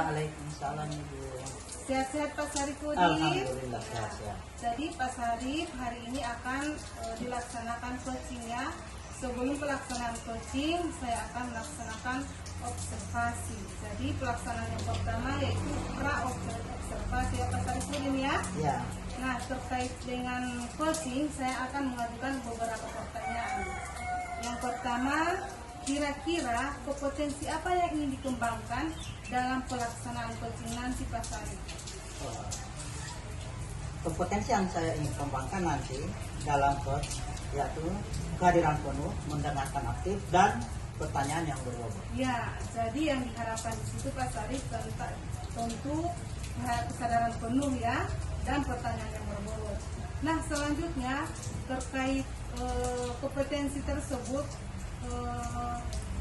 Waalaikumsalam Ibu. Sehat-sehat Pak Sarifudin. Alhamdulillah sehat-sehat. Jadi Pak Sarif hari ini akan dilaksanakan coachingnya. Sebelum pelaksanaan coaching, saya akan melaksanakan observasi. Jadi pelaksanaan yang pertama yaitu pra-observasi ya Pak Sarifudin ya. Ya. Nah, terkait dengan coaching, saya akan mengajukan beberapa pertanyaan. Yang pertama, kira-kira kompetensi apa yang ingin dikembangkan dalam pelaksanaan coaching nanti Pak Sarif? Kompetensi yang saya ingin kembangkan nanti dalam coach yaitu kehadiran penuh, mendengarkan aktif, dan pertanyaan yang berbobot. Ya, jadi yang diharapkan di situ Pak Sarif tentu kesadaran penuh ya, dan pertanyaan yang berbobot. Nah, selanjutnya terkait kompetensi tersebut,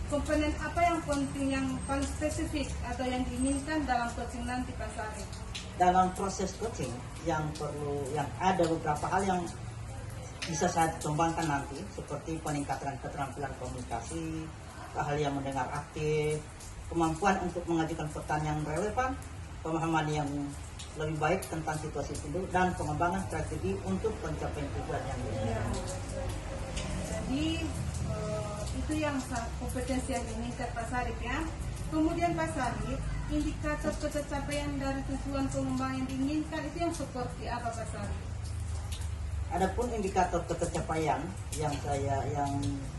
komponen apa yang penting, yang paling spesifik atau yang diinginkan dalam coaching nanti Pak Sarif? Dalam proses coaching yang ada beberapa hal yang bisa saya kembangkan nanti, seperti peningkatan keterampilan komunikasi, keahlian mendengar aktif, kemampuan untuk mengajukan pertanyaan relevan, pemahaman yang lebih baik tentang situasi itu, dan pengembangan strategi untuk pencapaian tujuan yang diinginkan. Jadi itu yang kompetensi yang diinginkan Pak Sarif ya. Kemudian Pak Sarif, indikator pencapaian dari tujuan pengembangan yang diinginkan itu yang seperti apa Pak Sarif? Adapun indikator ketercapaian yang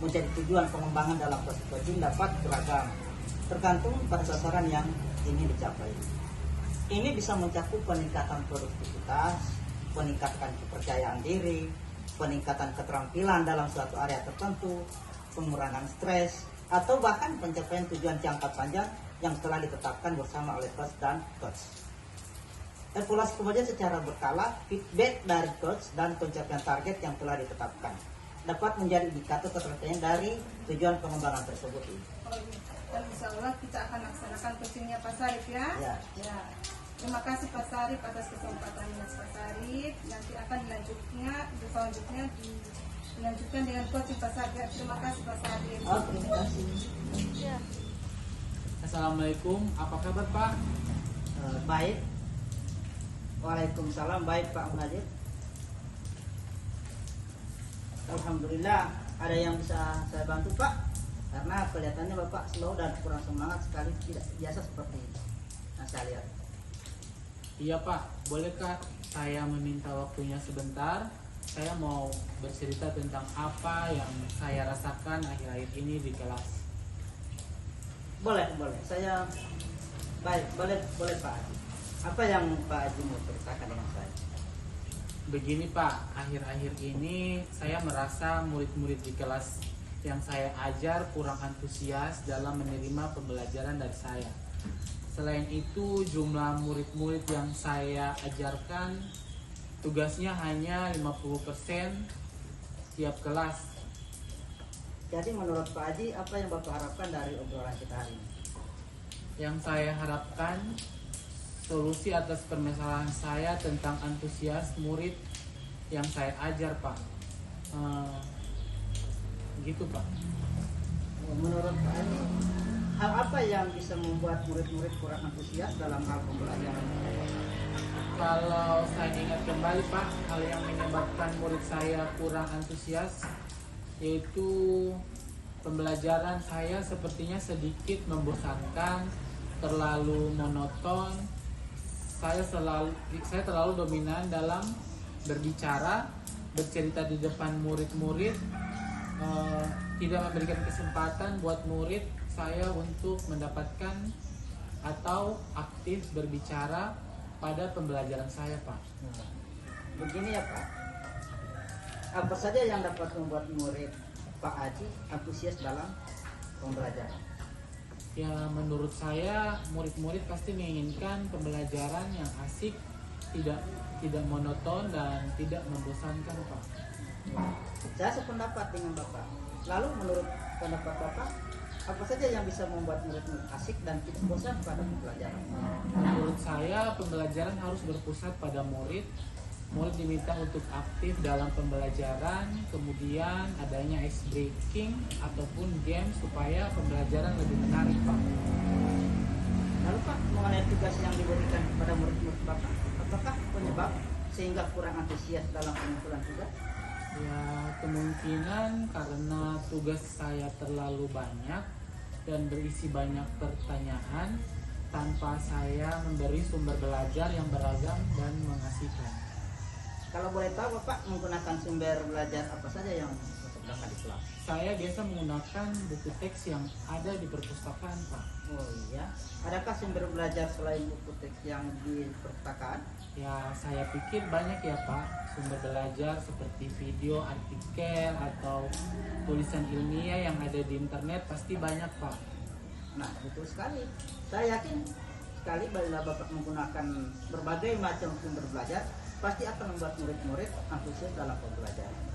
menjadi tujuan pengembangan dalam proses coaching dapat beragam, tergantung pada sasaran yang ingin dicapai. Ini bisa mencakup peningkatan produktivitas, peningkatan kepercayaan diri, peningkatan keterampilan dalam suatu area tertentu, pengurangan stres, atau bahkan pencapaian tujuan jangka panjang yang telah ditetapkan bersama oleh coach dan coach. Evaluasi kemudian secara berkala, feedback dari coach dan pencapaian target yang telah ditetapkan dapat menjadi indikator ketercapaian dari tujuan pengembangan tersebut. Dan insya Allah kita akan laksanakan coachingnya Pak Sarif ya. Ya. Terima kasih Pak Sarif atas kesempatannya Pak Sarif. Nanti akan selanjutnya dilanjutkan dengan coaching Pak Sarif. Terima kasih Pak Sarif. Terima kasih. Ya. Assalamualaikum, apa kabar Pak? Baik. Waalaikumsalam, baik Pak Munajib. Alhamdulillah, ada yang bisa saya bantu Pak? Karena kelihatannya Bapak slow dan kurang semangat sekali, tidak biasa seperti ini. Nah, saya lihat. Iya Pak, bolehkah saya meminta waktunya sebentar? Saya mau bercerita tentang apa yang saya rasakan akhir-akhir ini di kelas. Boleh. Saya baik, boleh Pak Haji. Apa yang Pak Haji mau ceritakan dengan saya? Begini Pak, akhir-akhir ini saya merasa murid-murid di kelas yang saya ajar kurang antusias dalam menerima pembelajaran dari saya. Selain itu, jumlah murid-murid yang saya ajarkan tugasnya hanya 50% tiap kelas. Jadi menurut Pak Haji, apa yang Bapak harapkan dari obrolan kita hari ini? Yang saya harapkan, solusi atas permasalahan saya tentang antusias murid yang saya ajar Pak. Gitu Pak. Menurut Pak Haji, hal apa yang bisa membuat murid-murid kurang antusias dalam hal pembelajaran? Kalau saya ingat kembali Pak, hal yang menyebabkan murid saya kurang antusias yaitu pembelajaran saya sepertinya sedikit membosankan, terlalu monoton. Saya terlalu dominan dalam berbicara, bercerita di depan murid-murid, tidak memberikan kesempatan buat murid saya untuk mendapatkan atau aktif berbicara pada pembelajaran saya Pak. Begini ya Pak, apa saja yang dapat membuat murid Pak Haji antusias dalam pembelajaran? Ya menurut saya murid-murid pasti menginginkan pembelajaran yang asik, tidak monoton dan tidak membosankan Pak. Saya sependapat dengan Bapak. Lalu menurut pendapat Bapak, apa saja yang bisa membuat murid-murid asik dan tidak bosan pada pembelajaran? Menurut saya pembelajaran harus berpusat pada murid. Murid diminta untuk aktif dalam pembelajaran, kemudian adanya ice breaking ataupun game supaya pembelajaran lebih menarik Pak. Lalu Pak, mengenai tugas yang diberikan kepada murid-murid Bapak, apakah penyebab sehingga kurang antusias dalam pengumpulan tugas? Ya, kemungkinan karena tugas saya terlalu banyak dan berisi banyak pertanyaan tanpa saya memberi sumber belajar yang beragam dan mengasihkan. Kalau boleh tahu Bapak menggunakan sumber belajar apa saja yang untuk Bapak di kelas? Saya biasa menggunakan buku teks yang ada di perpustakaan, Pak. Oh iya, adakah sumber belajar selain buku teks yang di perpustakaan? Ya, saya pikir banyak ya, Pak, sumber belajar seperti video, artikel, atau tulisan ilmiah yang ada di internet pasti banyak, Pak. Nah, betul sekali. Saya yakin sekali bila Bapak menggunakan berbagai macam sumber belajar, pasti akan membuat murid-murid antusias dalam pembelajaran.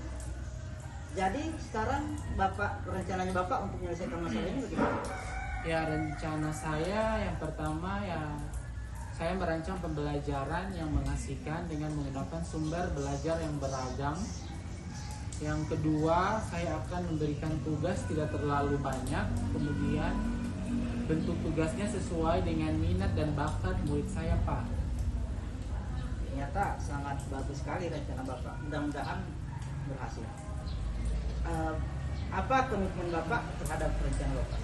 Jadi sekarang rencananya Bapak untuk menyelesaikan masalah ini bagaimana? Ya, rencana saya yang pertama ya saya merancang pembelajaran yang mengasihkan dengan menggunakan sumber belajar yang beragam. Yang kedua, saya akan memberikan tugas tidak terlalu banyak, kemudian bentuk tugasnya sesuai dengan minat dan bakat murid saya, Pak. Ternyata sangat bagus sekali rencana Bapak. Mudah-mudahan berhasil. Apa komitmen Bapak terhadap rencana Bapak?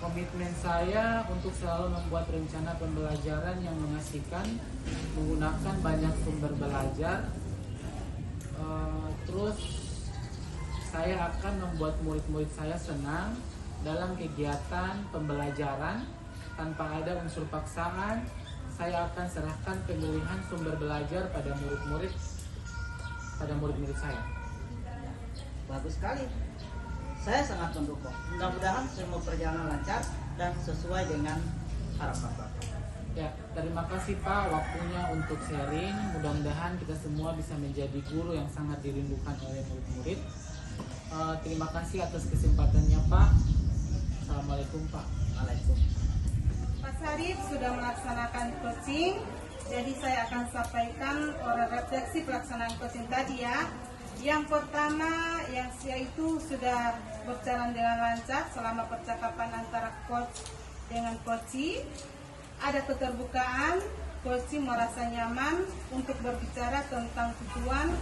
Komitmen saya untuk selalu membuat rencana pembelajaran yang mengasihkan, menggunakan banyak sumber belajar. Terus saya akan membuat murid-murid saya senang dalam kegiatan pembelajaran tanpa ada unsur paksaan. Saya akan serahkan pemilihan sumber belajar pada murid-murid saya. Bagus sekali. Saya sangat mendukung. Mudah-mudahan semua perjalanan lancar dan sesuai dengan harapan Bapak. Ya, terima kasih Pak waktunya untuk sharing. Mudah-mudahan kita semua bisa menjadi guru yang sangat dirindukan oleh murid-murid. Terima kasih atas kesempatannya Pak. Assalamualaikum Pak. Waalaikumsalam. Pak Sarif sudah melaksanakan coaching, jadi saya akan sampaikan oral refleksi pelaksanaan coaching tadi ya. Yang pertama, yaitu sudah berjalan dengan lancar selama percakapan antara coach dengan coachee. Ada keterbukaan, coachee merasa nyaman untuk berbicara tentang tujuan,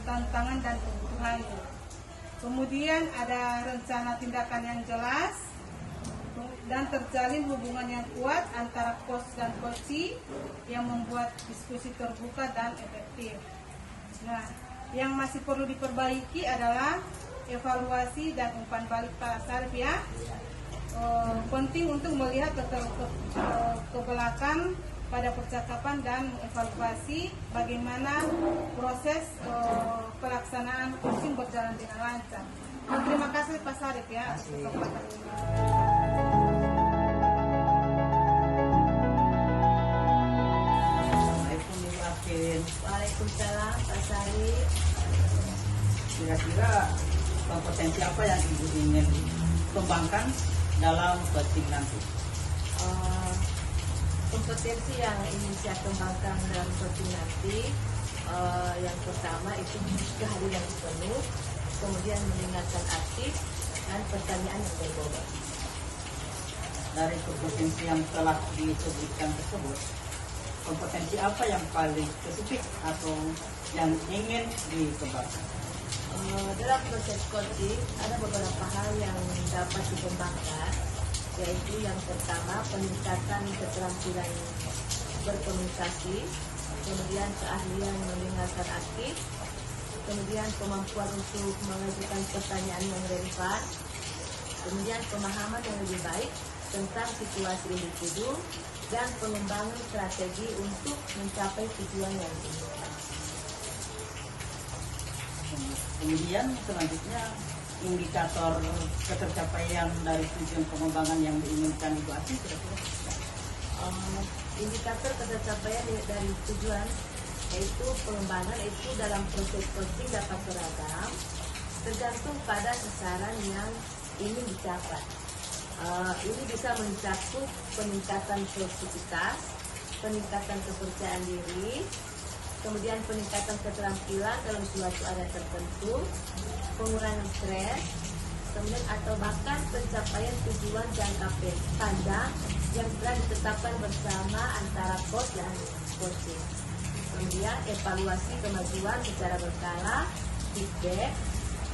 tantangan, dan kebutuhannya. Kemudian ada rencana tindakan yang jelas, dan terjalin hubungan yang kuat antara coach dan coachee yang membuat diskusi terbuka dan efektif. Nah, yang masih perlu diperbaiki adalah evaluasi dan umpan balik Pak Sarif ya. Penting untuk melihat ke belakang pada percakapan dan mengevaluasi bagaimana proses pelaksanaan coaching berjalan dengan lancar. Terima kasih Pak Sarif ya. Waalaikumsalam Pak Sarif. Kira-kira kompetensi apa yang Ibu ingin kembangkan dalam coaching nanti? Kompetensi yang ingin saya kembangkan dalam coaching nanti, yang pertama itu kehadiran penuh, kemudian mendengarkan aktif, dan pertanyaan yang berbobot. Dari kompetensi yang telah disebutkan tersebut, kompetensi apa yang paling spesifik atau yang ingin dikembangkan? Dalam proses coaching ada beberapa hal yang dapat dikembangkan, yaitu yang pertama peningkatan keterampilan berkomunikasi, kemudian keahlian mendengarkan aktif, kemudian kemampuan untuk mengajukan pertanyaan yang relevan, kemudian pemahaman yang lebih baik tentang situasi individu, dan pengembangan strategi untuk mencapai tujuan yang diinginkan. Kemudian selanjutnya indikator ketercapaian dari tujuan pengembangan yang diinginkan itu apa kira-kira? Indikator ketercapaian dari tujuan yaitu pengembangan itu dalam proses coaching dapat beragam, tergantung pada sasaran yang ingin dicapai. Ini bisa mencakup peningkatan produktivitas, peningkatan kepercayaan diri, kemudian peningkatan keterampilan dalam suatu area tertentu, pengurangan stres, kemudian atau bahkan pencapaian tujuan jangka panjang yang telah ditetapkan bersama antara kos dan coaching. Kemudian evaluasi kemajuan secara berkala, feedback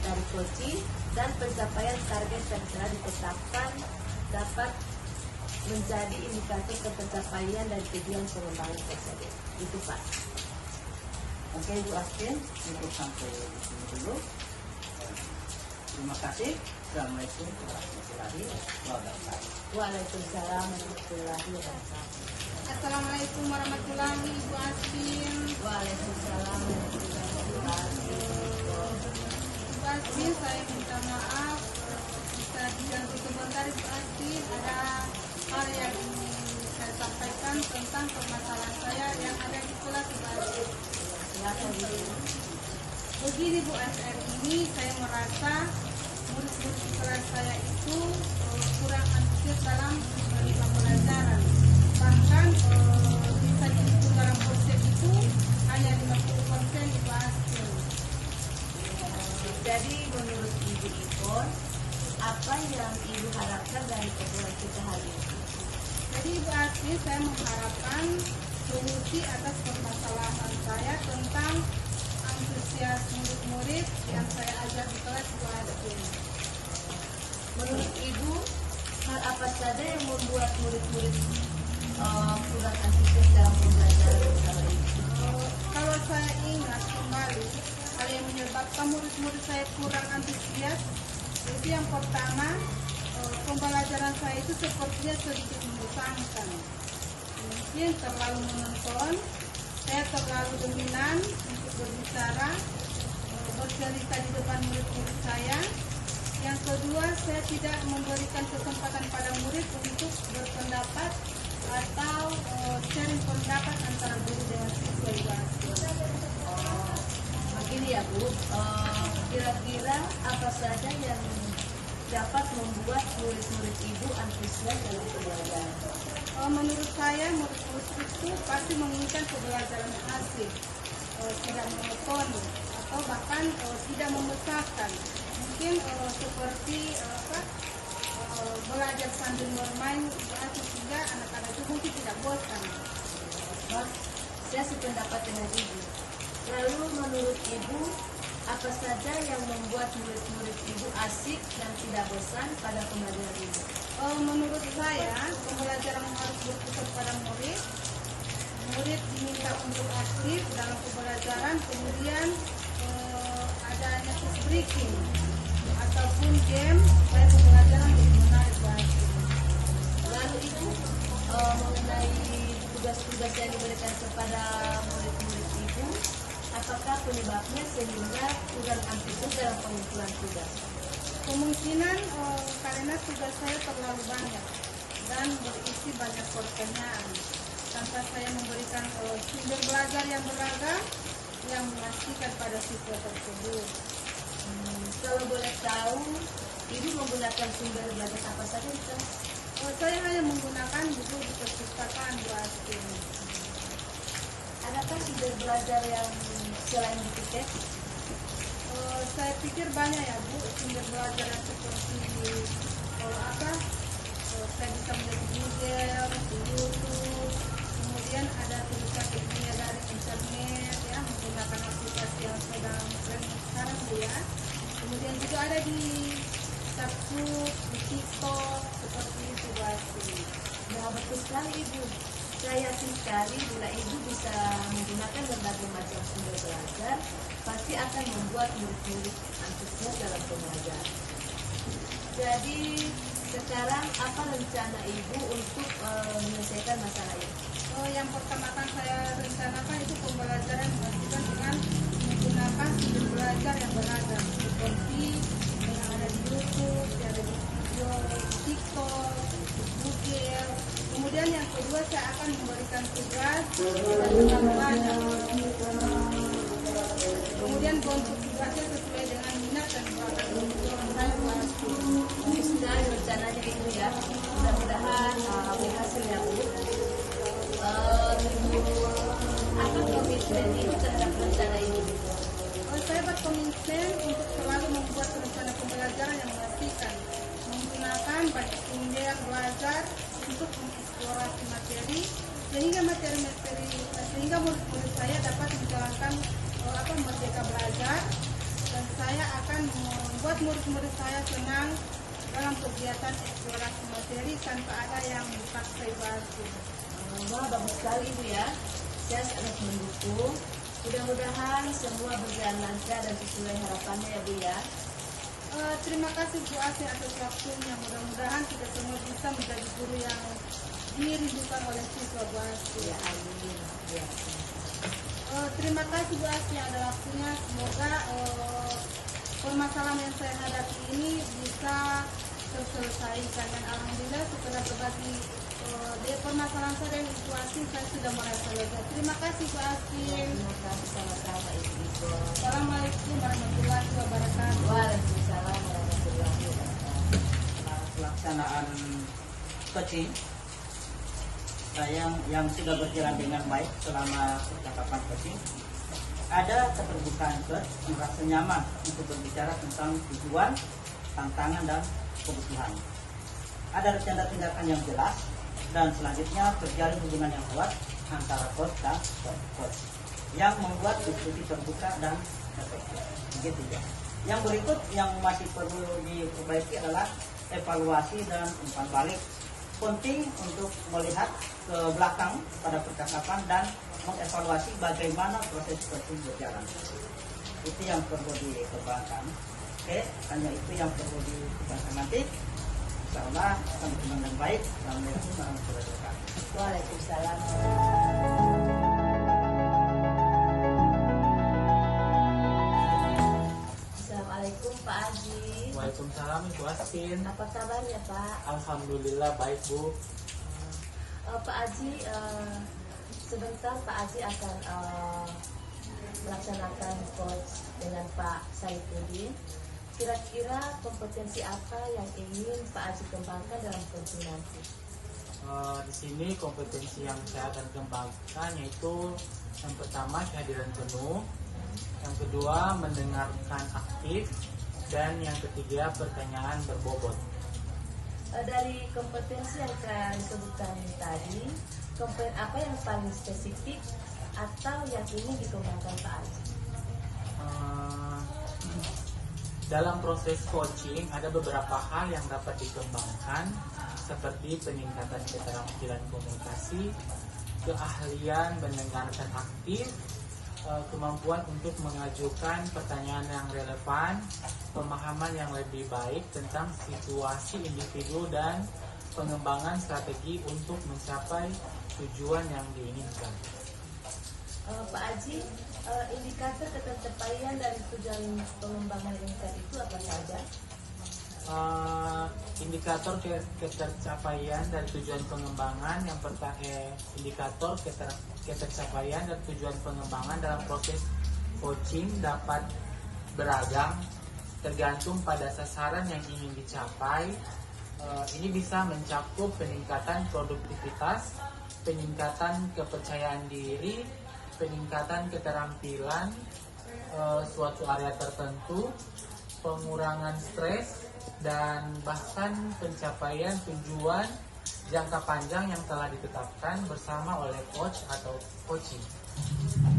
dari coaching, dan pencapaian target yang telah ditetapkan dapat menjadi indikator pencapaian dan tujuan pengembangan tersebut. Itu Pak. Oke Bu Astin, untuk sampai di sini dulu. Terima kasih. Assalamualaikum warahmatullahi wabarakatuh. Waalaikumsalam warahmatullahi wabarakatuh. Assalamualaikum warahmatullahi Ibu Astin. Waalaikumsalam warahmatullahi wabarakatuh. Ibu Astin, saya minta maaf bisa diganti sebentar Ibu Astin. Ada hal yang ingin saya sampaikan tentang permasalahan saya yang ada di kelas Ibu Astin. Silakan Ibu. Begini Bu Astin, ini saya merasa murid-murid di kelas saya itu kurang antusias dalam menerima pelajaran. Bahkan bisa dihitung dalam persen itu hanya 50% Ibu Astin. Jadi menurut Ibu Ipon, apa yang Ibu harapkan dari obrolan kita hari ini? Jadi Ibu Astin, saya mengharapkan solusi atas permasalahan saya tentang antusias murid-murid yang saya ajar di kelas Ibu Astin. Menurut Ibu, hal apa saja yang membuat murid-murid kurang antusias dalam pembelajaran bersama Ibu? Kalau saya ingat kembali, hal yang menyebabkan murid-murid saya kurang antusias, itu yang pertama, pembelajaran saya itu sepertinya sedikit membosankan. Mungkin terlalu menonton, saya terlalu dominan untuk berbicara, bercerita di depan murid-murid saya. Yang kedua, saya tidak memberikan kesempatan pada murid untuk berpendapat atau sharing pendapat antara guru dengan siswa Ibu Astin. Begini ya Bu, kira-kira apa saja yang dapat membuat murid-murid Ibu antusias dalam pembelajaran? Menurut saya, murid-murid itu pasti menginginkan pembelajaran asik, tidak monoton, atau bahkan tidak membosankan. Mungkin seperti belajar sambil bermain sehingga anak-anak itu mungkin tidak bosan. Nah, saya sependapat dengan Ibu. Lalu menurut Ibu, apa saja yang membuat murid-murid Ibu asik dan tidak bosan pada pembelajaran Ibu? Menurut saya, pembelajaran harus berpusat pada murid. Murid diminta untuk aktif dalam pembelajaran, kemudian adanya quiz breaking ataupun game supaya pembelajaran lebih menarik bagi. Lalu Ibu, mengenai tugas-tugas yang diberikan kepada murid-murid Ibu, apakah penyebabnya sehingga kurang antusias dalam pengumpulan tugas? Kemungkinan karena tugas saya terlalu banyak dan berisi banyak pertanyaan tanpa saya memberikan sumber belajar yang beragam yang memastikan pada siswa tersebut. Kalau boleh tahu, Ibu menggunakan sumber belajar apa saja di kelas? Saya hanya menggunakan buku di perpustakaan Bu Astin. Adakah sumber belajar yang selain buku teks? Saya pikir banyak ya Bu, sumber belajar yang seperti saya bisa melihat di Google, di YouTube, kemudian ada tulisan ilmiah dari internet ya, menggunakan aplikasi yang sedang tren sekarang Bu ya. Kemudian juga ada di Facebook, di TikTok, seperti itu Bu Astin. Nah, betul sekali Ibu. Saya yakin sekali bila Ibu bisa menggunakan berbagai macam sumber belajar, pasti akan membuat murid-murid antusias dalam pembelajaran. Jadi, sekarang apa rencana Ibu untuk menyelesaikan masalah ini? Yang pertama kan saya rencanakan itu pembelajaran dilakukan dengan menggunakan sumber belajar yang beragam seperti yang ada di YouTube, yang ada di video, di TikTok, di Google. Kemudian yang kedua saya akan memberikan tugas dan juga belajar. Kemudian bentuk tugasnya sesuai dengan minat dan bakat saya pasti. Sekali rencananya itu ya, mudah-mudahan berhasil ya Bu. Apa komitmen Ibu terhadap rencana ini? Saya berkomitmen untuk selalu membuat rencana pembelajaran yang memastikan menggunakan banyak sumber belajar untuk mengeksplorasi materi sehingga murid-murid saya dapat menjalankan merdeka belajar, dan saya akan membuat murid-murid saya senang dalam kegiatan eksplorasi materi tanpa ada yang dipaksa Ibu Asti. Wah, bagus sekali Ibu ya. Saya sangat mendukung. Mudah-mudahan semua berjalan lancar dan sesuai harapannya ya Bu ya. Terima kasih Bu Asti atas waktunya. Mudah-mudahan kita semua bisa menjadi guru yang dirindukan oleh siswa Bu Asti. Ya, amin. Ya. Terima kasih Bu Asti ada waktunya. Semoga permasalahan yang saya hadapi ini bisa terselesaikan, dan alhamdulillah setelah berbagi permasalahan saya dengan Ibu Asti, saya sudah merasa lega. Terima kasih Bu Asti. Terima kasih sama-sama Ibu. Assalamualaikum warahmatullahi wabarakatuh. Waalaikumsalam warahmatullahi wabarakatuh. Pelaksanaan coaching yang sudah berjalan dengan baik selama percakapan coaching, ada keterbukaan coach merasa nyaman untuk berbicara tentang tujuan, tantangan, dan kebutuhan. Ada rencana tindakan yang jelas, dan selanjutnya terjalin hubungan yang kuat antara coach dan coach yang membuat diskusi terbuka dan efektif. Begitu ya. Yang berikut yang masih perlu diperbaiki adalah evaluasi dan umpan balik. Penting untuk melihat ke belakang pada percakapan dan mengevaluasi bagaimana proses coaching berjalan. Itu yang perlu dikembangkan. Oke, hanya itu yang perlu dikembangkan nanti. Insyaallah akan berjalan dengan baik. Assalamualaikum warahmatullahi wabarakatuh. Waalaikumsalam. Assalamualaikum Pak Haji. Waalaikumsalam Ibu Astin. Apa kabarnya Pak? Alhamdulillah baik Bu. Pak Haji, sebentar Pak Haji akan melaksanakan coach dengan Pak Saifuddin. Kira-kira kompetensi apa yang ingin Pak Haji kembangkan dalam coaching nanti? Di sini kompetensi yang saya akan kembangkan yaitu yang pertama kehadiran penuh, yang kedua mendengarkan aktif, dan yang ketiga pertanyaan berbobot. Dari kompetensi yang saya sebutkan tadi, apa yang paling spesifik atau yang ingin dikembangkan Pak Haji? Dalam proses coaching ada beberapa hal yang dapat dikembangkan seperti peningkatan keterampilan komunikasi, keahlian mendengarkan aktif, kemampuan untuk mengajukan pertanyaan yang relevan, pemahaman yang lebih baik tentang situasi individu, dan pengembangan strategi untuk mencapai tujuan yang diinginkan. Pak Haji, indikator ketercapaian dari tujuan pengembangan insight itu apa saja? Indikator ketercapaian dari tujuan pengembangan yang pertama, indikator ketercapaian dan tujuan pengembangan dalam proses coaching dapat beragam tergantung pada sasaran yang ingin dicapai. Ini bisa mencakup peningkatan produktivitas, peningkatan kepercayaan diri, peningkatan keterampilan suatu area tertentu, pengurangan stres, dan bahkan pencapaian tujuan jangka panjang yang telah ditetapkan bersama oleh coach atau coaching.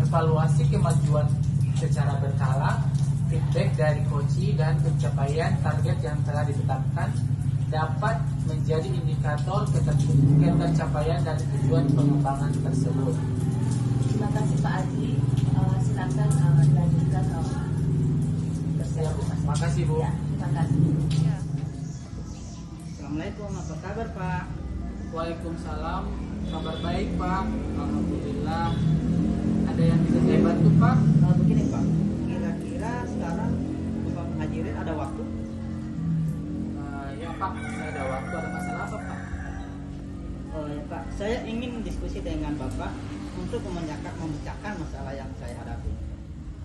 Evaluasi kemajuan secara berkala, feedback dari coaching, dan pencapaian target yang telah ditetapkan dapat menjadi indikator ketercapaian dari tujuan pengembangan tersebut. Terima kasih Pak Haji. Silakan dilanjutkan. Terima kasih Bu. Ya, terima kasih. Assalamualaikum, apa kabar Pak? Waalaikumsalam. Kabar baik Pak. Alhamdulillah. Ada yang bisa saya bantu Pak? Begini Pak, kira-kira sekarang Bapak Hajirin ada waktu? Ya Pak, saya ada waktu. Ada masalah apa Pak? Oh ya Pak, saya ingin diskusi dengan Bapak untuk memecahkan masalah yang saya hadapi.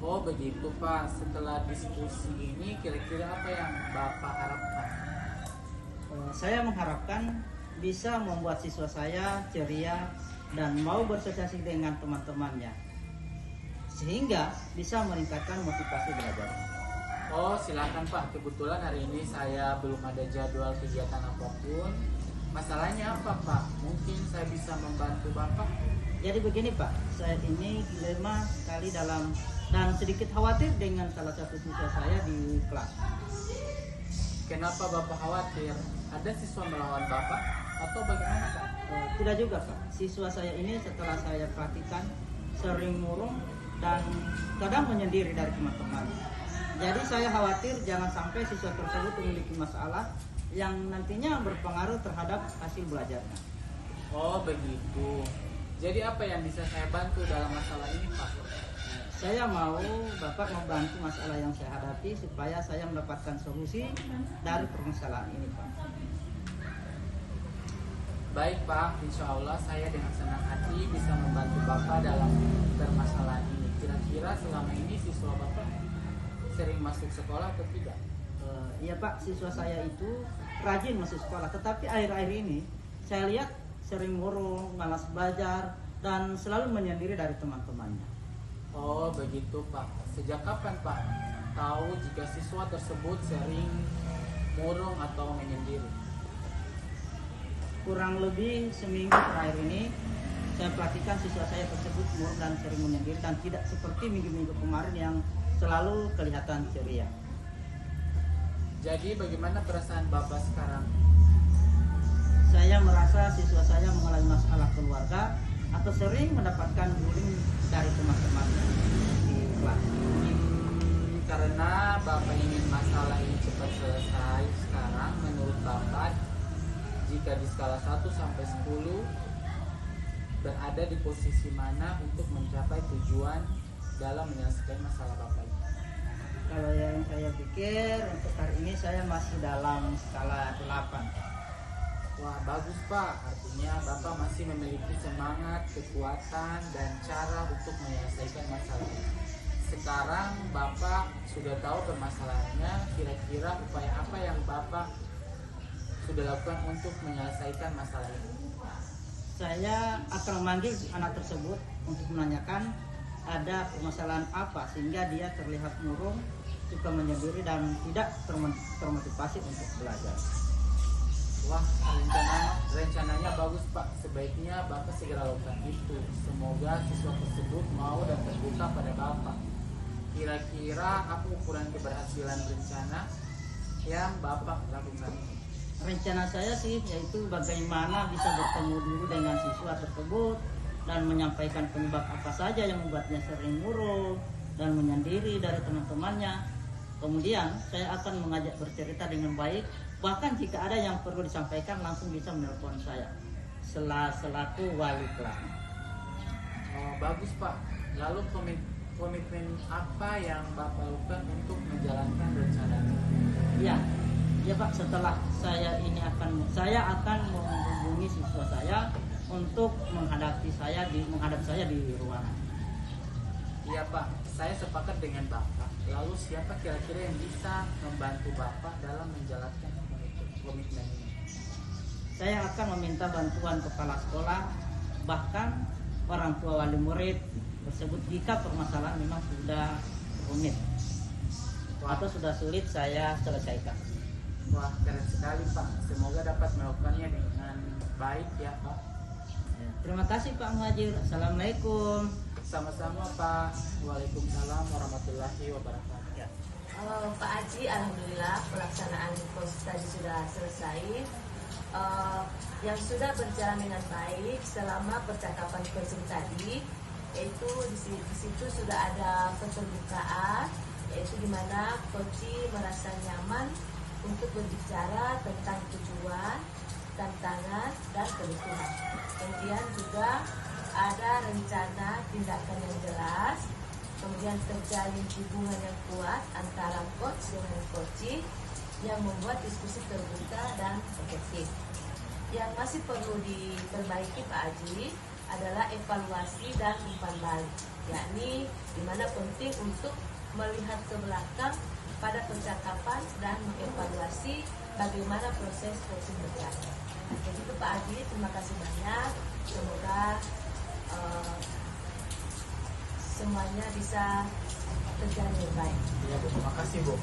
Oh begitu Pak. Setelah diskusi ini kira-kira apa yang Bapak harapkan? Saya mengharapkan bisa membuat siswa saya ceria dan mau bersosialisasi dengan teman-temannya, sehingga bisa meningkatkan motivasi belajar. Oh silakan Pak. Kebetulan hari ini saya belum ada jadwal kegiatan apapun. Masalahnya apa Pak? Mungkin saya bisa membantu Bapak. Jadi begini Pak, saya ini dilema sekali dan sedikit khawatir dengan salah satu siswa saya di kelas. Kenapa Bapak khawatir? Ada siswa melawan Bapak atau bagaimana Pak? Tidak juga Pak, siswa saya ini setelah saya perhatikan sering murung dan kadang menyendiri dari teman-teman. Jadi saya khawatir jangan sampai siswa tersebut memiliki masalah yang nantinya berpengaruh terhadap hasil belajarnya. Oh begitu. Jadi apa yang bisa saya bantu dalam masalah ini Pak? Saya mau Bapak membantu masalah yang saya hadapi supaya saya mendapatkan solusi dari permasalahan ini Pak. Baik Pak, insya Allah saya dengan senang hati bisa membantu Bapak dalam permasalahan ini. Kira-kira selama ini siswa Bapak sering masuk sekolah atau tidak? Iya Pak, siswa saya itu rajin masuk sekolah, tetapi akhir-akhir ini saya lihat sering murung, malas belajar, dan selalu menyendiri dari teman-temannya. Oh begitu Pak. Sejak kapan Pak tahu jika siswa tersebut sering murung atau menyendiri? Kurang lebih seminggu terakhir ini saya perhatikan siswa saya tersebut murung dan sering menyendiri dan tidak seperti minggu-minggu kemarin yang selalu kelihatan ceria. Jadi bagaimana perasaan Bapak sekarang? Saya merasa siswa saya mengalami masalah keluarga atau sering mendapatkan bullying dari teman-temannya di kelas. Karena Bapak ingin masalah ini cepat selesai sekarang, menurut Bapak, jika di skala 1 sampai 10 berada di posisi mana untuk mencapai tujuan dalam menyelesaikan masalah Bapak ini? Kalau yang saya pikir untuk hari ini saya masih dalam skala 8. Wah bagus Pak, artinya Bapak masih memiliki semangat, kekuatan, dan cara untuk menyelesaikan masalah ini. Sekarang Bapak sudah tahu permasalahannya, kira-kira upaya apa yang Bapak sudah lakukan untuk menyelesaikan masalah ini? Saya akan memanggil anak tersebut untuk menanyakan ada permasalahan apa sehingga dia terlihat murung, suka menyendiri dan tidak termotivasi untuk belajar. Wah, rencananya bagus Pak. Sebaiknya Bapak segera lakukan itu. Semoga siswa tersebut mau dan terbuka pada Bapak. Kira-kira apa ukuran keberhasilan rencana yang Bapak lakukan? Rencana saya sih yaitu bagaimana bisa bertemu dulu dengan siswa tersebut dan menyampaikan penyebab apa saja yang membuatnya sering murung dan menyendiri dari teman-temannya. Kemudian saya akan mengajak bercerita dengan baik. Bahkan jika ada yang perlu disampaikan langsung bisa menelpon saya selaku wali kelasnya. Oh, bagus Pak. Lalu komitmen apa yang Bapak lakukan untuk menjalankan rencana ini? Ya Pak, setelah saya akan menghubungi siswa saya untuk menghadapi saya di ruangan. Iya Pak, saya sepakat dengan Bapak. Lalu siapa kira-kira yang bisa membantu Bapak dalam menjalankan komitmen ini? Saya akan meminta bantuan kepala sekolah, bahkan orang tua wali murid tersebut jika permasalahan memang sudah rumit atau sudah sulit saya selesaikan. Wah, keren sekali Pak. Semoga dapat melakukannya dengan baik ya Pak. Terima kasih Pak Muhajir. Assalamualaikum. Sama-sama Pak. Waalaikumsalam warahmatullahi wabarakatuh. Ya. Pak Haji, alhamdulillah pelaksanaan proses tadi sudah selesai. Yang sudah berjalan dengan baik selama percakapan coaching tadi, yaitu di situ sudah ada keterbukaan, yaitu di mana coach merasa nyaman untuk berbicara tentang tujuan, tantangan, dan kebutuhan. Kemudian juga ada rencana tindakan yang jelas, kemudian terjalin hubungan yang kuat antara coach dengan coachee yang membuat diskusi terbuka dan efektif. Yang masih perlu diperbaiki Pak Haji adalah evaluasi dan umpan balik, yakni di mana penting untuk melihat ke belakang pada percakapan dan mengevaluasi bagaimana proses coaching berjalan. Begitu Pak Haji, terima kasih banyak. Semoga semuanya bisa terjalin baik. Ya Bu, terima kasih Bu.